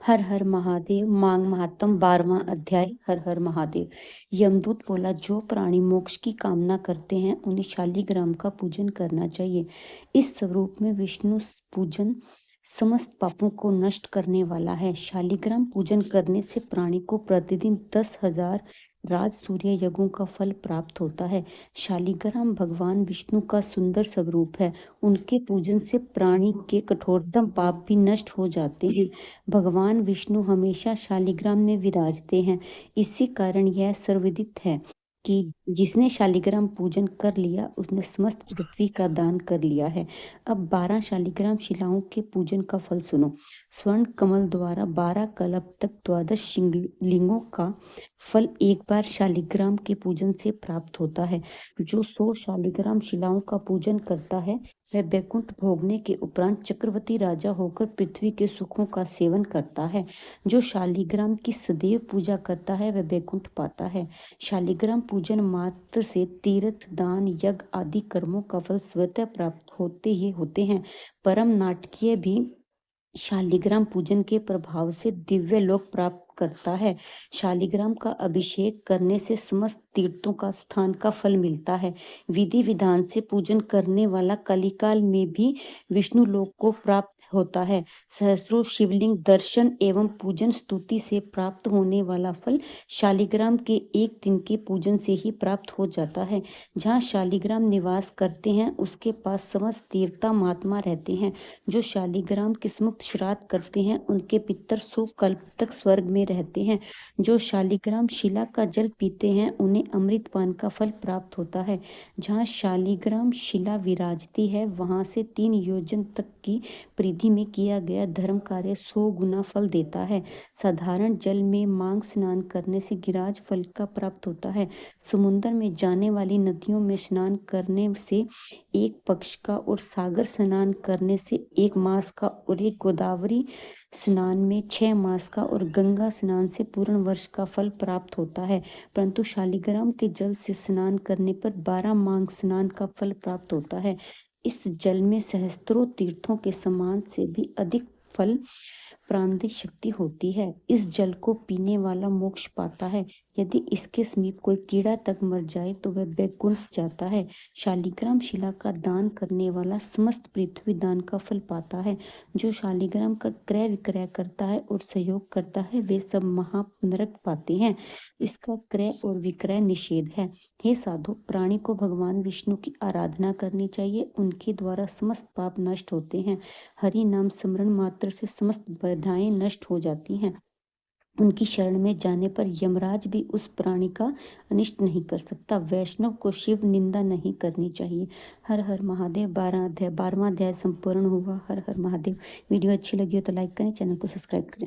हर हर महादेव। मांग महात्म 12वां अध्याय। हर हर महादेव। यमदूत बोला, जो प्राणी मोक्ष की कामना करते हैं उन्हें शालिग्राम का पूजन करना चाहिए। इस स्वरूप में विष्णु पूजन समस्त पापों को नष्ट करने वाला है। शालिग्राम पूजन करने से प्राणी को प्रतिदिन 10,000 राज सूर्य यज्ञों का फल प्राप्त होता है। शालिग्राम भगवान विष्णु का सुंदर स्वरूप है। उनके पूजन से प्राणी के कठोरतम पाप भी नष्ट हो जाते हैं। भगवान विष्णु हमेशा शालिग्राम में विराजते हैं। इसी कारण यह सर्वविदित है कि जिसने शालिग्राम पूजन कर लिया उसने समस्त पृथ्वी का दान कर लिया है। अब 12 शालिग्राम शिलाओं के पूजन का फल सुनो। स्वर्ण कमल द्वारा 12 कल्प तक 12 शिवलिंगों का फल एक बार शालिग्राम के पूजन से प्राप्त होता है। जो 100 शालिग्राम शिलाओं का पूजन करता है वह बैकुंठ भोगने के उपरांत चक्रवर्ती राजा होकर पृथ्वी के सुखों का सेवन करता है। जो शालिग्राम की सदैव पूजा करता है वह बैकुंठ पाता है। शालिग्राम पूजन मात्र से तीर्थ दान यज्ञ आदि कर्मों का फल स्वतः प्राप्त होते हैं। परम नाटकीय भी शालिग्राम पूजन के प्रभाव से दिव्य लोक प्राप्त करता है। शालिग्राम का अभिषेक करने से समस्त तीर्थों का स्थान का फल मिलता है। विधि विधान से पूजन करने वाला कलिकाल में भी विष्णु लोक को प्राप्त होता है। सहस्रों शिवलिंग दर्शन एवं पूजन स्तुति से प्राप्त होने वाला फल शालिग्राम के एक दिन के पूजन से ही प्राप्त हो जाता है। जहाँ शालिग्राम निवास करते हैं उसके पास समस्त देवता महात्मा रहते हैं। जो शालिग्राम के समुख श्राद्ध करते हैं उनके पितर 100 कल्प तक स्वर्ग में रहते हैं। जो शालिग्राम शिला का जल पीते हैं उन्हें अमृतपान का फल प्राप्त होता है। जहाँ शालिग्राम शिला विराजती है वहां से 3 योजन तक की परिधि में किया गया धर्म कार्य 100 गुना फल देता है। साधारण जल में मांग स्नान करने से गिराज फल का प्राप्त होता है। समुद्र में जाने वाली नदियों में स्नान करने से एक पक्ष का और सागर स्नान करने से 1 मास का और एक गोदावरी स्नान में 6 मास का और गंगा स्नान से पूर्ण वर्ष का फल प्राप्त होता है। परंतु शालिग्राम के जल से स्नान करने पर 12 मांग स्नान का फल प्राप्त होता है। इस जल में सहस्त्रों तीर्थों के समान से भी अधिक फल प्राणदी शक्ति होती है। इस जल को पीने वाला मोक्ष पाता है। यदि इसके समीप कोई कीड़ा तक मर जाए तो वह बैकुंठ जाता है। शालिग्राम शिला का दान करने वाला समस्त पृथ्वी दान का फल पाता है। जो शालिग्राम का क्रय विक्रय करता है और सहयोग करता है वे सब महानरक पाते हैं। इसका क्रय और विक्रय निषेध है। हे साधु, प्राणी को भगवान विष्णु की आराधना करनी चाहिए। उनके द्वारा समस्त पाप नष्ट होते हैं। हरि नाम स्मरण मात्र से समस्त बाधाएं नष्ट हो जाती हैं। उनकी शरण में जाने पर यमराज भी उस प्राणी का अनिष्ट नहीं कर सकता। वैष्णव को शिव निंदा नहीं करनी चाहिए। हर हर महादेव। 12वां अध्याय संपूर्ण हुआ। हर हर महादेव। वीडियो अच्छी लगी हो तो लाइक करें, चैनल को सब्सक्राइब करें।